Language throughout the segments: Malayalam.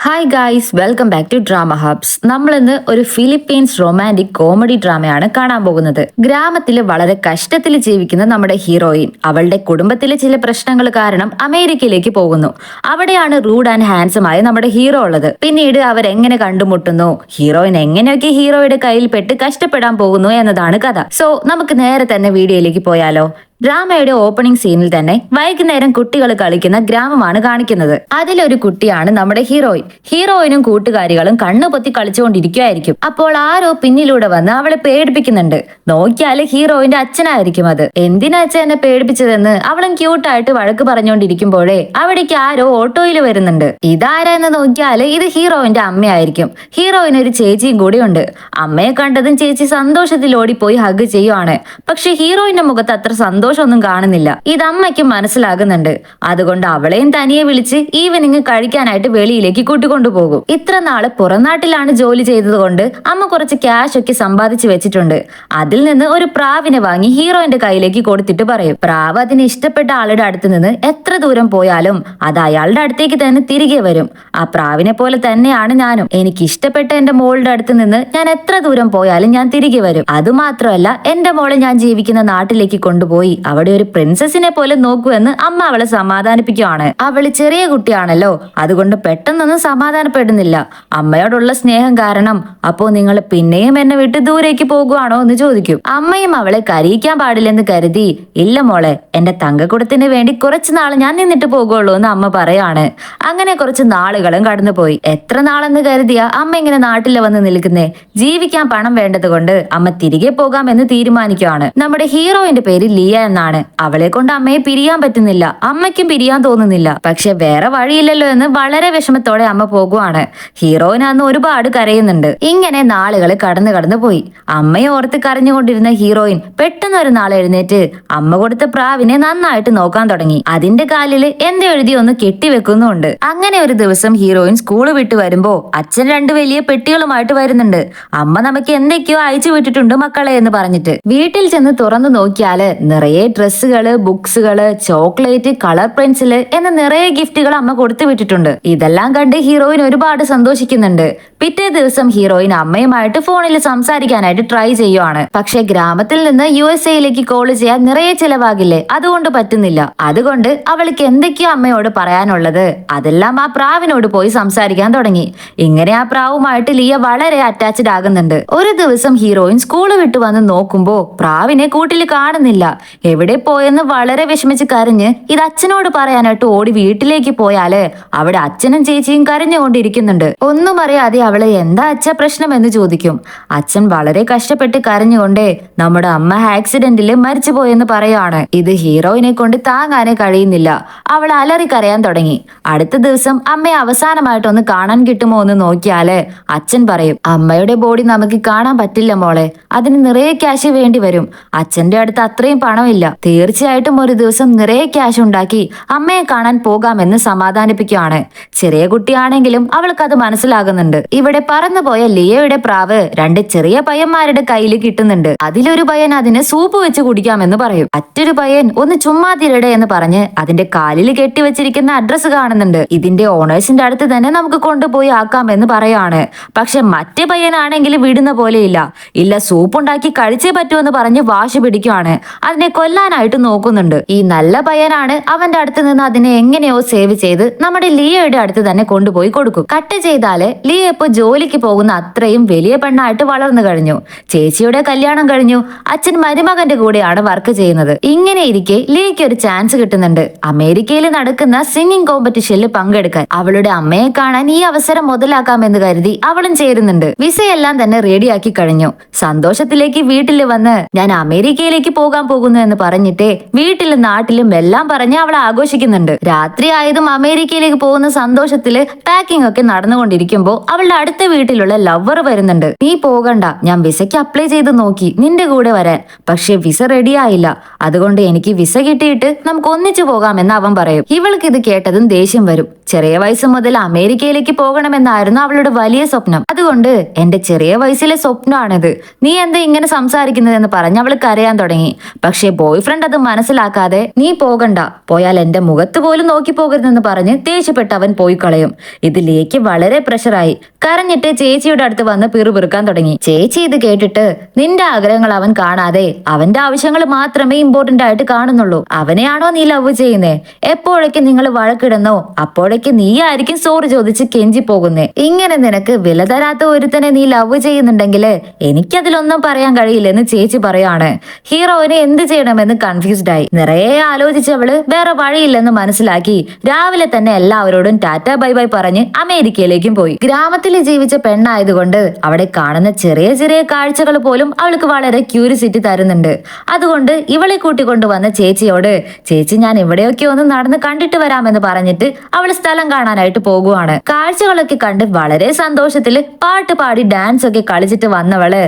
Hi guys, welcome back to drama hubs. നമ്മൾ ഇന്ന് ഒരു ഫിലിപ്പീൻസ് റൊമാൻറ്റിക് കോമഡി ഡ്രാമയാണ് കാണാൻ പോകുന്നത്. ഗ്രാമത്തിൽ വളരെ കഷ്ടത്തിൽ ജീവിക്കുന്ന നമ്മുടെ ഹീറോയിൻ അവളുടെ കുടുംബത്തിലെ ചില പ്രശ്നങ്ങൾ കാരണം അമേരിക്കയിലേക്ക് പോകുന്നു. അവിടെയാണ് റൂഡ് ആൻഡ് ഹാൻസം ആയ നമ്മുടെ ഹീറോ ഉള്ളത്. പിന്നീട് അവരെങ്ങനെ കണ്ടുമുട്ടുന്നു, ഹീറോയിൻ എങ്ങനെയൊക്കെ ഹീറോയുടെ കയ്യിൽ പെട്ട് കഷ്ടപ്പെടാൻ പോകുന്നു എന്നതാണ് കഥ. സോ നമുക്ക് നേരെ തന്നെ വീഡിയോയിലേക്ക് പോയാലോ. ഡ്രാമയുടെ ഓപ്പണിംഗ് സീനിൽ തന്നെ വൈകുന്നേരം കുട്ടികൾ കളിക്കുന്ന ഗ്രാമമാണ് കാണിക്കുന്നത്. അതിലൊരു കുട്ടിയാണ് നമ്മുടെ ഹീറോയിൻ. ഹീറോയിനും കൂട്ടുകാരികളും കണ്ണുപൊത്തി കളിച്ചുകൊണ്ടിരിക്കുകയായിരിക്കും. അപ്പോൾ ആരോ പിന്നിലൂടെ വന്ന് അവളെ പേടിപ്പിക്കുന്നുണ്ട്. നോക്കിയാല് ഹീറോയിന്റെ അച്ഛനായിരിക്കും അത്. എന്തിനാ അച്ഛൻ എന്നെ പേടിപ്പിച്ചതെന്ന് അവളും ക്യൂട്ടായിട്ട് വഴക്ക് പറഞ്ഞുകൊണ്ടിരിക്കുമ്പോഴേ അവിടേക്ക് ആരോ ഓട്ടോയിൽ വരുന്നുണ്ട്. ഇതാരെന്ന് നോക്കിയാല് ഇത് ഹീറോയിന്റെ അമ്മയായിരിക്കും. ഹീറോയിന് ഒരു ചേച്ചിയും കൂടി ഉണ്ട്. അമ്മയെ കണ്ടതും ചേച്ചി സന്തോഷത്തിൽ ഓടിപ്പോയി ഹഗ് ചെയ്യുവാണ്. പക്ഷെ ഹീറോയിന്റെ മുഖത്ത് അത്ര സന്തോഷമൊന്നും കാണുന്നില്ല. ഇത് അമ്മയ്ക്ക് മനസ്സിലാകുന്നുണ്ട്. അതുകൊണ്ട് അവളെയും തനിയെ വിളിച്ച് ഈവനിങ് കഴിക്കാനായിട്ട് വെളിയിലേക്ക് കൂട്ടിക്കൊണ്ടുപോകും. ഇത്ര നാള് പുറംനാട്ടിലാണ് ജോലി ചെയ്തതുകൊണ്ട് അമ്മ കുറച്ച് ക്യാഷ് ഒക്കെ സമ്പാദിച്ചു വെച്ചിട്ടുണ്ട്. അതിൽ നിന്ന് ഒരു പ്രാവിനെ വാങ്ങി ഹീറോയിന്റെ കയ്യിലേക്ക് കൊടുത്തിട്ട് പറയും, പ്രാവ് അതിന് ഇഷ്ടപ്പെട്ട ആളുടെ അടുത്ത് നിന്ന് എത്ര ദൂരം പോയാലും അത് അയാളുടെ അടുത്തേക്ക് തന്നെ തിരികെ വരും. ആ പ്രാവിനെ പോലെ തന്നെയാണ് ഞാനും. എനിക്ക് ഇഷ്ടപ്പെട്ട എന്റെ മോളുടെ അടുത്ത് നിന്ന് ഞാൻ എത്ര ദൂരം പോയാലും ഞാൻ തിരികെ വരും. അതുമാത്രമല്ല, എന്റെ മോളെ ഞാൻ ജീവിക്കുന്ന നാട്ടിലേക്ക് കൊണ്ടുപോയി അവിടെ ഒരു പ്രിൻസസിനെ പോലെ നോക്കൂ എന്ന് അമ്മ അവളെ സമാധാനിപ്പിക്കുകയാണ്. അവള് ചെറിയ കുട്ടിയാണല്ലോ, അതുകൊണ്ട് പെട്ടെന്നൊന്നും സമാധാനപ്പെടുന്നില്ല. അമ്മയോടുള്ള സ്നേഹം കാരണം അപ്പോ നിങ്ങൾ പിന്നെയും എന്നെ വിട്ട് ദൂരേക്ക് പോകുവാണോ എന്ന് ചോദിക്കും. അമ്മയും അവളെ കരയിക്കാൻ പാടില്ലെന്ന് കരുതി, ഇല്ല മോളെ, എന്റെ തങ്കക്കുടത്തിന് വേണ്ടി കുറച്ചു നാൾ ഞാൻ നിന്നിട്ട് പോകുള്ളൂ എന്ന് അമ്മ പറയാണ്. അങ്ങനെ കുറച്ച് നാളുകളും കടന്നുപോയി. എത്ര നാളെന്ന് കരുതിയ അമ്മ ഇങ്ങനെ നാട്ടിൽ വന്ന് നിൽക്കുന്നേ? ജീവിക്കാൻ പണം വേണ്ടത് കൊണ്ട് അമ്മ തിരികെ പോകാമെന്ന് തീരുമാനിക്കുകയാണ്. നമ്മുടെ ഹീറോയിന്റെ പേര് ലിയ എന്നാണ്. അവളെ കൊണ്ട് അമ്മയെ പിരിയാൻ പറ്റുന്നില്ല, അമ്മയ്ക്കും പിരിയാൻ തോന്നുന്നില്ല. പക്ഷെ വേറെ വഴിയില്ലല്ലോ എന്ന് വളരെ വിഷമത്തോടെ അമ്മ പോകുവാണ്. ഹീറോയിൻ അന്ന് ഒരുപാട് കരയുന്നുണ്ട്. ഇങ്ങനെ നാളുകൾ കടന്നു പോയി. അമ്മയെ ഓർത്ത് കരഞ്ഞുകൊണ്ടിരുന്ന ഹീറോയിൻ പെട്ടെന്ന് ഒരു നാൾ എഴുന്നേറ്റ് അമ്മ കൊടുത്ത പ്രാവിനെ നന്നായിട്ട് നോക്കാൻ തുടങ്ങി. അതിന്റെ കാലില് എന്തെഴുതി ഒന്ന് കെട്ടിവെക്കുന്നുണ്ട്. അങ്ങനെ ഒരു ദിവസം ഹീറോയിൻ സ്കൂള് വിട്ട് വരുമ്പോ അച്ഛൻ രണ്ട് വലിയ പെട്ടികളുമായിട്ട് വരുന്നുണ്ട്. അമ്മ നമുക്ക് എന്തൊക്കെയോ അയച്ചു വിട്ടിട്ടുണ്ട് മക്കളെ എന്ന് പറഞ്ഞിട്ട്. വീട്ടിൽ ചെന്ന് തുറന്നു നോക്കിയാല് നിറയെ ഡ്രസ്സുകള്, ബുക്സുകള്, ചോക്ലേറ്റ്, കളർ പെൻസില് എന്ന നിറയെ ഗിഫ്റ്റുകൾ അമ്മ കൊടുത്തു വിട്ടിട്ടുണ്ട്. ഇതെല്ലാം കണ്ട് ഹീറോയിൻ ഒരുപാട് സന്തോഷിക്കുന്നുണ്ട്. പിറ്റേ ദിവസം ഹീറോയിൻ അമ്മയുമായിട്ട് ഫോണിൽ സംസാരിക്കാനായിട്ട് ട്രൈ ചെയ്യുവാണ്. പക്ഷെ ഗ്രാമത്തിൽ നിന്ന് USA കോൾ ചെയ്യാൻ നിറയെ ചിലവാകില്ലേ, അതുകൊണ്ട് പറ്റുന്നില്ല. അതുകൊണ്ട് അവൾക്ക് എന്തൊക്കെയോ അമ്മയോട് പറയാനുള്ളത് അതെല്ലാം ആ പ്രാവിനോട് പോയി സംസാരിക്കാൻ തുടങ്ങി. ഇങ്ങനെ ആ പ്രാവുമായിട്ട് ലിയ വളരെ അറ്റാച്ച്ഡ് ആകുന്നുണ്ട്. ഒരു ദിവസം ഹീറോയിൻ സ്കൂള് വിട്ടു വന്ന് നോക്കുമ്പോ പ്രാവിനെ കൂട്ടിൽ കാണുന്നില്ല. എവിടെ പോയെന്ന് വളരെ വിഷമിച്ച് കരഞ്ഞ് ഇത് അച്ഛനോട് പറയാനായിട്ട് ഓടി വീട്ടിലേക്ക് പോയാല് അവിടെ അച്ഛനും ചേച്ചിയും കരഞ്ഞുകൊണ്ടിരിക്കുന്നുണ്ട്. ഒന്നും അറിയാതെ അവളെ എന്താ അച്ഛ പ്രശ്നം എന്ന് ചോദിക്കും. അച്ഛൻ വളരെ കഷ്ടപ്പെട്ട് കരഞ്ഞുകൊണ്ടേ നമ്മുടെ അമ്മ ആക്സിഡന്റിൽ മരിച്ചു പോയെന്ന് പറയാണ്. ഇത് ഹീറോയിനെ കൊണ്ട് താങ്ങാനേ കഴിയുന്നില്ല. അവൾ അലറി കരയാൻ തുടങ്ങി. അടുത്ത ദിവസം അമ്മയെ അവസാനമായിട്ടൊന്ന് കാണാൻ കിട്ടുമോ എന്ന് നോക്കിയാല് അച്ഛൻ പറയും, അമ്മയുടെ ബോഡി നമുക്ക് കാണാൻ പറ്റില്ല മോളെ, അതിന് നിറയെ ക്യാഷ് വേണ്ടി വരും. അച്ഛന്റെ അടുത്ത് അത്രയും പണമില്ല. തീർച്ചയായിട്ടും ഒരു ദിവസം നിറയെ ക്യാഷ് ഉണ്ടാക്കി അമ്മയെ കാണാൻ പോകാമെന്ന് സമാധാനിപ്പിക്കുകയാണ്. ചെറിയ കുട്ടിയാണെങ്കിലും അവൾക്കത് മനസ്സിലാകുന്നുണ്ട്. ഇവിടെ പറന്നുപോയ ലിയയുടെ പ്രാവ് രണ്ട് ചെറിയ പയ്യന്മാരുടെ കയ്യിൽ കിട്ടുന്നുണ്ട്. അതിലൊരു പയ്യൻ അതിന് സൂപ്പ് വെച്ച് കുടിക്കാമെന്ന് പറയും. മറ്റൊരു പയ്യൻ ഒന്ന് ചുമ്മാ തിരടെ എന്ന് പറഞ്ഞ് അതിന്റെ കാലിൽ കെട്ടിവെച്ചിരിക്കുന്ന അഡ്രസ് കാണുന്നുണ്ട്. ഇതിന്റെ ഓണേഴ്സിന്റെ അടുത്ത് തന്നെ നമുക്ക് കൊണ്ടുപോയി ആക്കാമെന്ന് പറയാണ്. പക്ഷെ മറ്റേ പയ്യനാണെങ്കിൽ വിടുന്ന പോലെയില്ല. ഇല്ല, സൂപ്പ് ഉണ്ടാക്കി കഴിച്ചേ പറ്റുമെന്ന് പറഞ്ഞ് വാശി പിടിക്കുകയാണ്. അതിനെ കൊല്ലാനായിട്ട് നോക്കുന്നുണ്ട്. ഈ നല്ല പയ്യനാണ് അവന്റെ അടുത്ത് നിന്ന് അതിനെ എങ്ങനെയോ സേവ് ചെയ്ത് നമ്മുടെ ലിയയുടെ അടുത്ത് തന്നെ കൊണ്ടുപോയി കൊടുക്കും. കട്ട് ചെയ്താല് ലിയ ഇപ്പൊ ജോലിക്ക് പോകുന്ന അത്രയും വലിയ പെണ്ണായിട്ട് വളർന്നു കഴിഞ്ഞു. ചേച്ചിയുടെ കല്യാണം കഴിഞ്ഞു. അച്ഛൻ മരുമകന്റെ കൂടെയാണ് വർക്ക് ചെയ്യുന്നത്. ഇങ്ങനെ ഇരിക്കെ ലിയയ്ക്ക് ഒരു ചാൻസ് കിട്ടുന്നുണ്ട് അമേരിക്കയിൽ നടക്കുന്ന സിംഗിങ് കോമ്പറ്റീഷനിൽ പങ്കെടുക്കാൻ. അവളുടെ അമ്മയെ കാണാൻ ഈ അവസരം മുതലാക്കാമെന്ന് കരുതി അവളും ചേരുന്നുണ്ട്. വിസയെല്ലാം തന്നെ റെഡിയാക്കി കഴിഞ്ഞു. സന്തോഷത്തിലേക്ക് വീട്ടിൽ വന്ന് ഞാൻ അമേരിക്കയിലേക്ക് പോകാൻ പോകുന്നു എന്ന് പറഞ്ഞിട്ടേ വീട്ടിലും നാട്ടിലും എല്ലാം പറഞ്ഞ് അവൾ ആഘോഷിക്കുന്നുണ്ട്. രാത്രി ആയതും അമേരിക്കയിലേക്ക് പോകുന്ന സന്തോഷത്തില് പാക്കിംഗ് ഒക്കെ നടന്നുകൊണ്ടിരിക്കുമ്പോ അവളുടെ അടുത്ത വീട്ടിലുള്ള ലവർ വരുന്നുണ്ട്. നീ പോകണ്ട, ഞാൻ വിസയ്ക്ക് അപ്ലൈ ചെയ്ത് നോക്കി നിന്റെ കൂടെ വരാൻ, പക്ഷെ വിസ റെഡി ആയില്ല. അതുകൊണ്ട് എനിക്ക് വിസ കിട്ടിയിട്ട് നമുക്ക് ഒന്നിച്ചു പോകാമെന്ന് അവൻ പറയും. ഇവൾക്ക് ഇത് കേട്ടതും ദേഷ്യം വരും. ചെറിയ വയസ്സ് മുതൽ അമേരിക്കയിലേക്ക് പോകണമെന്നായിരുന്നു അവളുടെ വലിയ സ്വപ്നം. അതുകൊണ്ട് എന്റെ ചെറിയ വയസ്സിലെ സ്വപ്നമാണിത്, നീ എന്താ ഇങ്ങനെ സംസാരിക്കുന്നതെന്ന് പറഞ്ഞ് അവൾ കരയാൻ തുടങ്ങി. പക്ഷെ ബോയ് ഫ്രണ്ട് അത് മനസ്സിലാക്കാതെ നീ പോകണ്ട, പോയാൽ എന്റെ മുഖത്ത് പോലും നോക്കി പോകരുതെന്ന് പറഞ്ഞ് ദേഷ്യപ്പെട്ട് അവൻ പോയി കളയും. ഇത് ലിയയ്ക്ക് വളരെ പ്രഷറായി. കരഞ്ഞിട്ട് ചേച്ചിയുടെ അടുത്ത് വന്ന് പിറുപിറുക്കാൻ തുടങ്ങി. ചേച്ചി ഇത് കേട്ടിട്ട് നിന്റെ ആഗ്രഹങ്ങൾ അവൻ കാണാതെ അവന്റെ ആവശ്യങ്ങൾ മാത്രമേ ഇമ്പോർട്ടന്റ് ആയിട്ട് കാണുന്നുള്ളൂ. അവനെയാണോ നീ ലവ് ചെയ്യുന്നേ? എപ്പോഴേക്ക് നിങ്ങൾ വഴക്കിടുന്നോ അപ്പോഴേക്ക് നീ ആയിരിക്കും സോറി ചോദിച്ച് കെഞ്ചി പോകുന്നേ. ഇങ്ങനെ നിനക്ക് വില തരാത്ത ഒരുത്തനെ നീ ലവ് ചെയ്യുന്നുണ്ടെങ്കില് എനിക്കതിലൊന്നും പറയാൻ കഴിയില്ലെന്ന് ചേച്ചി പറയാണ്. ഹീറോയിനെ എന്ത് ചെയ്യണമെന്ന് കൺഫ്യൂസ്ഡ് ആയി. നിറയെ ആലോചിച്ചവള് വേറെ വഴിയില്ലെന്ന് മനസ്സിലാക്കി രാവിലെ തന്നെ എല്ലാവരോടും ടാറ്റ ബൈ ബൈ പറഞ്ഞ് അമേരിക്കയിലേക്കും പോയി. ഗ്രാമത്തിൽ ജീവിച്ച പെണ്ണായതുകൊണ്ട് അവിടെ കാണുന്ന ചെറിയ ചെറിയ കാഴ്ചകൾ പോലും അവൾക്ക് വളരെ ക്യൂരിയോസിറ്റി തരുന്നുണ്ട്. അതുകൊണ്ട് ഇവളെ കൂട്ടിക്കൊണ്ടുവന്ന ചേച്ചിയോട് ചേച്ചി ഞാൻ ഇവിടെയൊക്കെ ഒന്ന് നടന്ന് കണ്ടിട്ട് വരാമെന്ന് പറഞ്ഞിട്ട് അവൾ സ്ഥലം കാണാനായിട്ട് പോകുവാണ്. കാഴ്ചകളൊക്കെ കണ്ട് വളരെ സന്തോഷത്തില് പാട്ട് പാടി ഡാൻസ് ഒക്കെ കളിച്ചിട്ട് വന്നവള്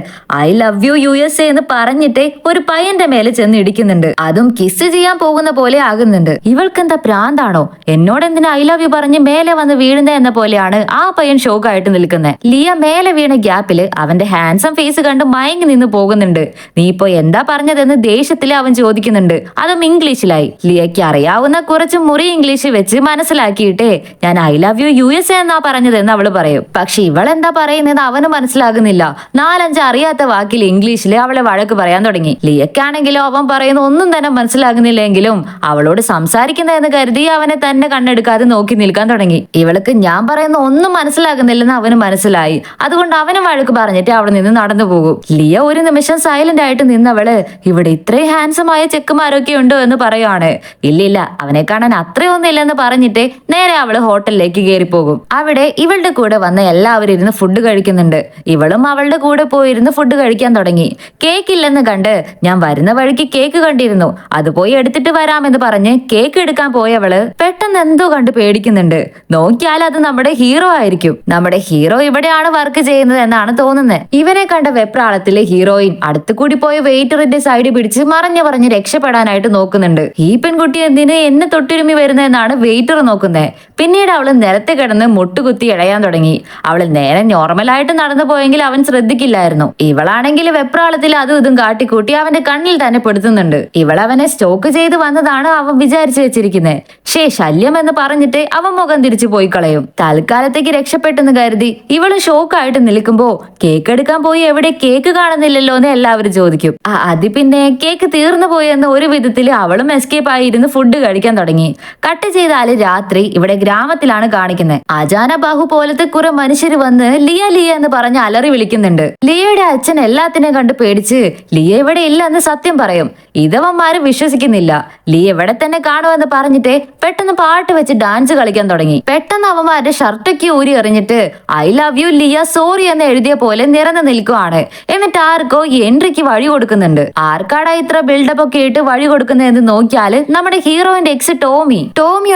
ഐ ലവ് യു USA എന്ന് പറഞ്ഞിട്ട് ഒരു പയ്യന്റെ മേലെ ചെന്ന് ഇടിക്കുന്നുണ്ട്. അതും കിസ് ചെയ്യാൻ പോകുന്ന പോലെ ആകുന്നുണ്ട്. ഇവൾക്കെന്താ പ്രാന്താണോ? എന്നോട് എന്തിനാ ഐ ലവ് യു പറഞ്ഞ് മേലെ വന്ന് വീഴുന്നേ എന്ന പോലെയാണ് ആ പയ്യൻ ഷോക്കായിട്ട് നിൽക്കുന്നത്. ലിയ മേലെ വീണ ഗ്യാപ്പില് അവന്റെ ഹാൻസം ഫേസ് കണ്ട് മയങ്ങി നിന്ന് പോകുന്നുണ്ട്. നീ ഇപ്പോ എന്താ പറഞ്ഞതെന്ന് ദേഷ്യത്തില് അവൻ ചോദിക്കുന്നുണ്ട്. അതും ഇംഗ്ലീഷിലായി. ലിയയ്ക്ക് അറിയാവുന്ന കുറച്ച് മുറി ഇംഗ്ലീഷ് വെച്ച് മനസ്സിലാക്കിയിട്ടേ ഞാൻ ഐ ലവ് യു USA എന്നാ പറഞ്ഞതെന്ന് അവള് പറയും. പക്ഷെ ഇവളെന്താ പറയുന്നത് അവന് മനസ്സിലാകുന്നില്ല. 4-5 അറിയാത്ത വാക്കിൽ ഇംഗ്ലീഷില് അവളെ വഴക്ക് പറയാൻ തുടങ്ങി. ലിയക്കാണെങ്കിലോ അവൻ പറയുന്ന ഒന്നും തന്നെ മനസ്സിലാകുന്നില്ലെങ്കിലും അവളോട് സംസാരിക്കുന്നതെന്ന് കരുതി അവനെ തന്നെ കണ്ണെടുക്കാതെ നോക്കി നിൽക്കാൻ തുടങ്ങി. ഇവൾക്ക് ഞാൻ പറയുന്ന ഒന്നും മനസ്സിലാകുന്നില്ലെന്ന് അവന് മനസ്സിലായി. അതുകൊണ്ട് അവനും വഴക്ക് പറഞ്ഞിട്ട് അവിടെ നിന്ന് നടന്നു പോകും. ലിയ ഒരു നിമിഷം സൈലന്റ് ആയിട്ട് നിന്നവള് ഇവിടെ ഇത്രയും ഹാൻസമായ ചെക്കുമാരൊക്കെ ഉണ്ടോ എന്ന് പറയാണ്. ഇല്ലില്ല, അവനെ കാണാൻ അത്രയൊന്നും ഇല്ലെന്ന് പറഞ്ഞിട്ട് നേരെ അവള് ഹോട്ടലിലേക്ക് കയറി പോകും. അവിടെ ഇവളുടെ കൂടെ വന്ന എല്ലാവരും ഇരുന്ന് ഫുഡ് കഴിക്കുന്നുണ്ട്. ഇവളും അവളുടെ കൂടെ പോയിരുന്ന് ഫുഡ് കഴിക്കാൻ തുടങ്ങി. കേക്ക് ഇല്ലെന്ന് കണ്ട് ഞാൻ വരുന്ന വഴിക്ക് കേക്ക് കണ്ടിരുന്നു, അത് പോയി എടുത്തിട്ട് വരാമെന്ന് പറഞ്ഞ് കേക്ക് എടുക്കാൻ പോയവള് പെട്ടെന്ന് എന്തോ കണ്ട് പേടിക്കുന്നുണ്ട്. നോക്കിയാൽ അത് നമ്മുടെ ഹീറോ ആയിരിക്കും. നമ്മുടെ ഹീറോ ഇവിടെയാണ് വർക്ക് ചെയ്യുന്നത് എന്നാണ് തോന്നുന്നത്. ഇവനെ കണ്ട വെപ്രാളത്തില് ഹീറോയിൻ അടുത്തു കൂടി പോയ വെയിറ്ററിന്റെ സൈഡ് പിടിച്ച് മറഞ്ഞു പറഞ്ഞ് രക്ഷപ്പെടാനായിട്ട് നോക്കുന്നുണ്ട്. ഈ പെൺകുട്ടി എന്തിന് എന്നെ തൊട്ടിരുമി വരുന്നതെന്നാണ് വെയിറ്റർ നോക്കുന്നത്. പിന്നീട് അവള് നിലത്ത് കിടന്ന് മുട്ടുകുത്തി ഇഴയാൻ തുടങ്ങി. അവള് നേരെ നോർമലായിട്ട് നടന്നു പോയെങ്കിൽ അവൻ ശ്രദ്ധിക്കില്ലായിരുന്നു. ഇവളാണെങ്കിൽ വെപ്രാളത്തിൽ അതും ഇതും കാട്ടിക്കൂട്ടി അവന്റെ കണ്ണിൽ തന്നെ പെടുത്തുന്നുണ്ട്. ഇവളവനെ സ്റ്റോക്ക് ചെയ്ത് വന്നതാണ് അവൻ വിചാരിച്ചു വെച്ചിരിക്കുന്നത്. ശല്യം എന്ന് പറഞ്ഞിട്ട് അവൻ മുഖം തിരിച്ചു പോയി കളയും. തൽക്കാലത്തേക്ക് രക്ഷപ്പെട്ടെന്ന് കരുതി ഇവള് ഷോക്കായിട്ട് നിൽക്കുമ്പോ കേക്ക് എടുക്കാൻ പോയി എവിടെ കേക്ക് കാണുന്നില്ലല്ലോ എന്ന് എല്ലാവരും ചോദിക്കും. അത് പിന്നെ കേക്ക് തീർന്നു പോയെന്ന് ഒരു വിധത്തില് അവളും എസ്കേപ്പ് ആയിരുന്നു ഫുഡ് കഴിക്കാൻ തുടങ്ങി. കട്ട് ചെയ്താല് രാത്രി ഇവിടെ ഗ്രാമത്തിലാണ് കാണിക്കുന്നത്. അജാന ബാഹു പോലത്തെ കുറെ മനുഷ്യര് വന്ന് ലിയ ലിയ എന്ന് പറഞ്ഞ് അലറി വിളിക്കുന്നുണ്ട്. ലിയയുടെ അച്ഛൻ എല്ലാത്തിനെയും കണ്ട് പേടിച്ച് ലിയ ഇവിടെ ഇല്ല എന്ന് സത്യം പറയും. ഇതവന്മാര് വിശ്വസിക്കുന്നില്ല. ലിയ ഇവിടെ തന്നെ കാണുമെന്ന് പറഞ്ഞിട്ട് പെട്ടെന്ന് പാട്ട് വെച്ച് ഡാൻസ് കളിക്കാൻ തുടങ്ങി. പെട്ടെന്ന് അവന്മാരുടെ ഷർട്ടൊക്കെ ഊരി എറിഞ്ഞിട്ട് I love you Liya sorry എന്ന് എഴുതിയ പോലെ നിറഞ്ഞു നിൽക്കുവാണ്. എന്നിട്ട് ആർക്കോ എൻട്രിക്ക് വഴി കൊടുക്കുന്നുണ്ട്. ആർക്കാടാ ഇത്ര ബിൽഡപ്പ് ഒക്കെ ഇട്ട് വഴി കൊടുക്കുന്നതെന്ന് നോക്കിയാല് നമ്മുടെ ഹീറോയിന്റെ എക്സ് ടോമി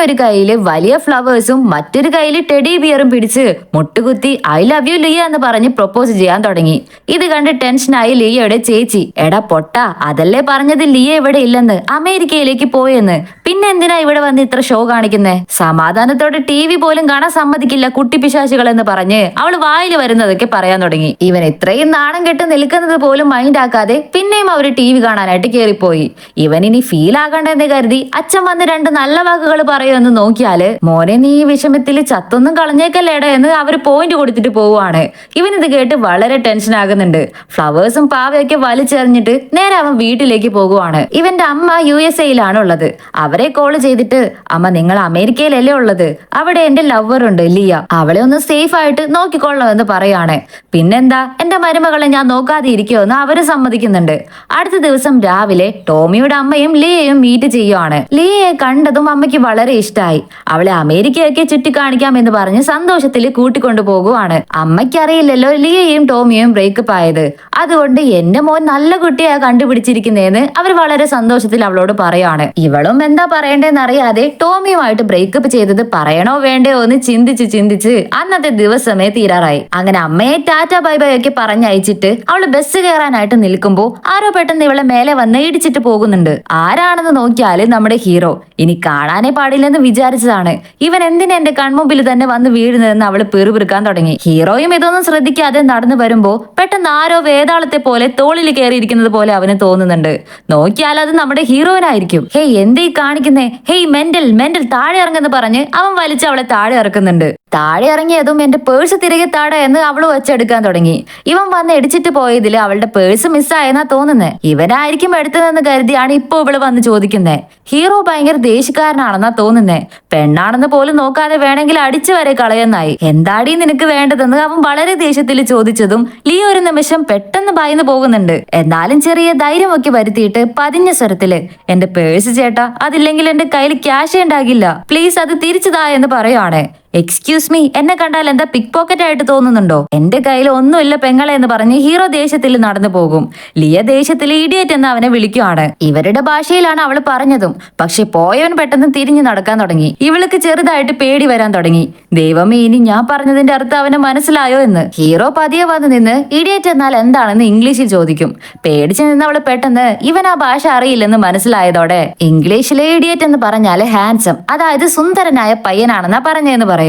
ഒരു കയ്യില് വലിയ ഫ്ലവേഴ്സും മറ്റൊരു കയ്യില് ടെഡി ബിയറും പിടിച്ച് മുട്ടുകുത്തി ഐ ലവ് യു ലിയ എന്ന് പറഞ്ഞ് പ്രൊപ്പോസ് ചെയ്യാൻ തുടങ്ങി. ഇത് കണ്ട് ടെൻഷനായി ലിയയുടെ ചേച്ചി എടാ പൊട്ട, അതല്ലേ പറഞ്ഞത് ലിയ ഇവിടെ ഇല്ലെന്ന്, അമേരിക്കയിലേക്ക് പോയെന്ന്, പിന്നെ എന്തിനാ ഇവിടെ വന്ന് ഇത്ര ഷോ കാണിക്കുന്നേ? സമാധാനത്തോടെ TV പോലും കാണാൻ സമ്മതിക്കില്ല കുട്ടിപ്പിശാശികൾ എന്ന് പറഞ്ഞ് അവള് വായിൽ വരുന്നതൊക്കെ പറയാൻ തുടങ്ങി. ഇവൻ ഇത്രയും നാണം കെട്ട് നിൽക്കുന്നത് പോലും മൈൻഡ് ആക്കാതെ പിന്നെയും അവര് TV കാണാനായിട്ട് കയറിപ്പോയി. ഇവൻ ഇനി ഫീൽ ആകണ്ടെന്ന് കരുതി അച്ഛൻ വന്ന് 2 നല്ല വാക്കുകൾ പറയുമെന്ന് നോക്കിയാല് മോനെ നീ ഈ വിഷമത്തിൽ ചത്തൊന്നും കളഞ്ഞേക്കല്ലേടാ എന്ന് അവര് പോയിന്റ് കൊടുത്തിട്ട് പോവുകയാണ്. ഇവൻ ഇത് കേട്ട് വളരെ ടെൻഷൻ ആകുന്നുണ്ട്. ഫ്ലവേഴ്സും പാവയൊക്കെ വലിച്ചെറിഞ്ഞിട്ട് നേരെ അവൻ വീട്ടിലേക്ക് പോകുവാണ്. ഇവന്റെ അമ്മ USA-യിലാണ് ഉള്ളത്. അവരെ കോൾ ചെയ്തിട്ട് അമ്മ നിങ്ങൾ അമേരിക്കയിലല്ലേ ഉള്ളത്, അവിടെ എന്റെ ലവർ ഉണ്ട് ലിയ, അവളെ ഒന്ന് സേഫ് ആയിട്ട് നോക്കിക്കൊള്ളാമെന്ന് പറയാണ്. പിന്നെന്താ എന്റെ മരുമകളെ ഞാൻ നോക്കാതെ ഇരിക്കുമെന്ന് അവര് സമ്മതിക്കുന്നുണ്ട്. അടുത്ത ദിവസം രാവിലെ ടോമിയുടെ അമ്മയും ലിയയും മീറ്റ് ചെയ്യുവാണ്. ലിയയെ കണ്ടതും അമ്മയ്ക്ക് വളരെ ഇഷ്ടമായി. അവളെ അമേരിക്കയൊക്കെ ചുറ്റിക്കാണിക്കാം എന്ന് പറഞ്ഞ് സന്തോഷത്തിൽ കൂട്ടിക്കൊണ്ടു പോകുവാണ്. അമ്മയ്ക്കറിയില്ലല്ലോ ലിയയും ടോമിയും ബ്രേക്കപ്പ് ആയത്. അതുകൊണ്ട് എന്റെ മോൻ നല്ല കുട്ടിയാ കണ്ടുപിടിച്ചിരിക്കുന്നതെന്ന് അവർ വളരെ സന്തോഷത്തിൽ അവളോട് പറയാണ്. ഇവളും എന്താ എന്താ പറയണ്ടേന്ന് അറിയാതെ ടോമിയുമായിട്ട് ബ്രേക്കപ്പ് ചെയ്തത് പറയണോ വേണ്ടയോ എന്ന് ചിന്തിച്ച് അന്നത്തെ ദിവസമേ തീരാറായി. അങ്ങനെ അമ്മയെ ടാറ്റ ബൈ ബൈ ഒക്കെ പറഞ്ഞയച്ചിട്ട് അവള് ബസ് കയറാനായിട്ട് നിൽക്കുമ്പോ ആരോ പെട്ടെന്ന് ഇവളെ മേലെ വന്ന് ഇടിച്ചിട്ട് പോകുന്നുണ്ട്. ആരാണെന്ന് നോക്കിയാല് നമ്മുടെ ഹീറോ. ഇനി കാണാനേ പാടില്ലെന്ന് വിചാരിച്ചതാണ്. ഇവൻ എന്തിനാ എന്റെ കൺമുമ്പിൽ തന്നെ വന്ന് വീഴുന്നതെന്ന് അവള് പിറുപിറുക്കാൻ തുടങ്ങി. ഹീറോയും ഇതൊന്നും ശ്രദ്ധിക്കാതെ നടന്നു വരുമ്പോ പെട്ടെന്ന് ആരോ വേതാളത്തെ പോലെ തോളിൽ കയറിയിരിക്കുന്നത് പോലെ അവന് തോന്നുന്നുണ്ട്. നോക്കിയാൽ അത് നമ്മുടെ ഹീറോയിനായിരിക്കും. ഹേയ് എന്തീ കാണിക്കുന്നേ, ഹേയ് മെന്റൽ മെന്റൽ താഴെ ഇറങ്ങെന്ന് പറഞ്ഞ് അവൻ വലിച്ച് അവളെ താഴെ ഇറക്കുന്നുണ്ട്. താഴെ ഇറങ്ങിയതും എന്റെ പേഴ്സ് തിരികെ താഴെ എന്ന് അവള് വെച്ചെടുക്കാൻ തുടങ്ങി. ഇവൻ വന്ന് ഇടിച്ചിട്ട് പോയതില് അവളുടെ പേഴ്സ് മിസ്സായെന്നാ തോന്നുന്നേ. ഇവനായിരിക്കും എടുത്തതെന്ന് കരുതിയാണ് ഇപ്പൊ ഇവള് വന്ന് ചോദിക്കുന്നേ. ഹീറോ ഭയങ്കര ദേഷ്യക്കാരനാണെന്നാ തോന്നുന്നേ. പെണ്ണാണെന്ന് പോലും നോക്കാതെ വേണമെങ്കിൽ അടിച്ചു വരെ കളയുന്നായി. എന്താടി നിനക്ക് വേണ്ടതെന്ന് അവൻ വളരെ ദേഷ്യത്തിൽ ചോദിച്ചതും ലിയോ ഒരു നിമിഷം പെട്ടെന്ന് ഭയന്ന് പോകുന്നുണ്ട്. എന്നാലും ചെറിയ ധൈര്യമൊക്കെ വരുത്തിയിട്ട് പതിഞ്ഞ സ്വരത്തില്, എന്റെ പേഴ്സ് ചേട്ടാ, അതില്ലെങ്കിൽ എന്റെ കയ്യിൽ ക്യാഷേ ഉണ്ടാകില്ല, പ്ലീസ് അത് തിരിച്ചതാ എന്ന് പറയുവാണ്. എക്സ്ക്യൂസ് മീ, എന്നെ കണ്ടാൽ എന്താ പിക് പോക്കറ്റ് ആയിട്ട് തോന്നുന്നുണ്ടോ? എന്റെ കയ്യിൽ ഒന്നുമില്ല പെങ്ങളെ എന്ന് പറഞ്ഞ് ഹീറോ ദേഷ്യത്തിൽ നടന്നു പോകും. ലിയ ദേഷ്യത്തിൽ ഇഡിയറ്റ് എന്ന് അവനെ വിളിക്കുവാണ്. ഇവരുടെ ഭാഷയിലാണ് അവള് പറഞ്ഞതും. പക്ഷെ പോയവൻ പെട്ടെന്ന് തിരിഞ്ഞു നടക്കാൻ തുടങ്ങി. ഇവൾക്ക് ചെറുതായിട്ട് പേടി വരാൻ തുടങ്ങി. ദൈവമേ, ഇനി ഞാൻ പറഞ്ഞതിന്റെ അർത്ഥം അവന് മനസ്സിലായോ എന്ന്. ഹീറോ പതിയെ വന്ന് നിന്ന് ഇഡിയറ്റ് എന്നാൽ എന്താണെന്ന് ഇംഗ്ലീഷിൽ ചോദിക്കും. പേടിച്ചു നിന്ന് അവള് പെട്ടെന്ന് ഇവൻ ആ ഭാഷ അറിയില്ലെന്ന് മനസ്സിലായതോടെ ഇംഗ്ലീഷിലെ ഇഡിയറ്റ് എന്ന് പറഞ്ഞാല് ഹാൻസം, അതായത് സുന്ദരനായ പയ്യനാണെന്നാ പറഞ്ഞെന്ന് പറയും.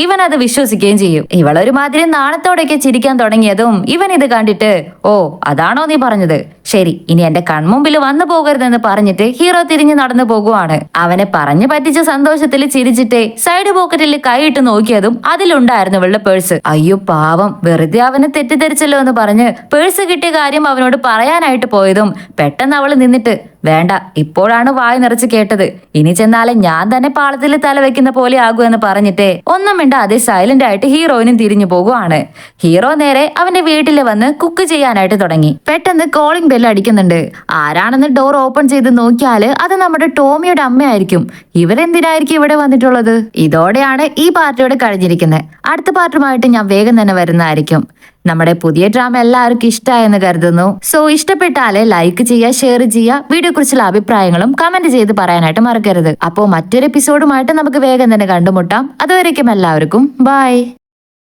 ഇവൻ അത് വിശ്വസിക്കുകയും ചെയ്യും. ഇവളൊരുമാതിരി നാണത്തോടെയൊക്കെ ചിരിക്കാൻ തുടങ്ങിയതും ഇവൻ ഇത് കണ്ടിട്ട്, ഓ അതാണോ നീ പറഞ്ഞത്, ശരി ഇനി എന്റെ കൺമുമ്പിൽ വന്നു പോകരുതെന്ന് പറഞ്ഞിട്ട് ഹീറോ തിരിഞ്ഞു നടന്നു പോകുവാണ്. അവനെ പറഞ്ഞു പറ്റിച്ച സന്തോഷത്തിൽ ചിരിച്ചിട്ട് സൈഡ് പോക്കറ്റിൽ കൈയിട്ട് നോക്കിയതും അതിലുണ്ടായിരുന്നു ഇവളുടെ പേഴ്സ്. അയ്യോ പാവം, വെറുതെ അവനെ തെറ്റിദ്ധരിച്ചല്ലോ എന്ന് പറഞ്ഞ് പേഴ്സ് കിട്ടിയ കാര്യം അവനോട് പറയാനായിട്ട് പോയതും പെട്ടെന്ന് അവള് നിന്നിട്ട്, വേണ്ട, ഇപ്പോഴാണ് വായി നിറച്ച് കേട്ടത്, ഇനി ചെന്നാലെ ഞാൻ തന്നെ പാളത്തിൽ തല വെക്കുന്ന പോലെ ആകൂ എന്ന് പറഞ്ഞിട്ട് ഒന്നും മിണ്ടാതെ സൈലന്റ് ആയിട്ട് ഹീറോയിനും തിരിഞ്ഞു പോകുവാണ്. ഹീറോ നേരെ അവന്റെ വീട്ടിൽ വന്ന് കുക്ക് ചെയ്യാനായിട്ട് തുടങ്ങി. പെട്ടെന്ന് കോളിംഗ് ബെൽ അടിക്കുന്നുണ്ട്. ആരാണെന്ന് ഡോർ ഓപ്പൺ ചെയ്ത് നോക്കിയാല് അത് നമ്മുടെ ടോമിയുടെ അമ്മയായിരിക്കും. ഇവരെന്തിനായിരിക്കും ഇവിടെ വന്നിട്ടുള്ളത്? ഇതോടെയാണ് ഈ പാർട്ടിയോടെ കഴിഞ്ഞിരിക്കുന്നത്. അടുത്ത പാർട്ടുമായിട്ട് ഞാൻ വേഗം തന്നെ വരുന്നതായിരിക്കും. നമ്മുടെ പുതിയ ഡ്രാമ എല്ലാവർക്കും ഇഷ്ടമായെന്ന് കരുതുന്നു. സോ ഇഷ്ടപ്പെട്ടാല് ലൈക്ക് ചെയ്യുക, ഷെയർ ചെയ്യുക, വീഡിയോ കുറിച്ചുള്ള അഭിപ്രായങ്ങളും കമന്റ് ചെയ്ത് പറയാനായിട്ട് മറക്കരുത്. അപ്പോൾ മറ്റൊരു എപ്പിസോഡുമായിട്ട് നമുക്ക് വേഗം തന്നെ കണ്ടുമുട്ടാം. അതുവരേക്കും എല്ലാവർക്കും ബൈ.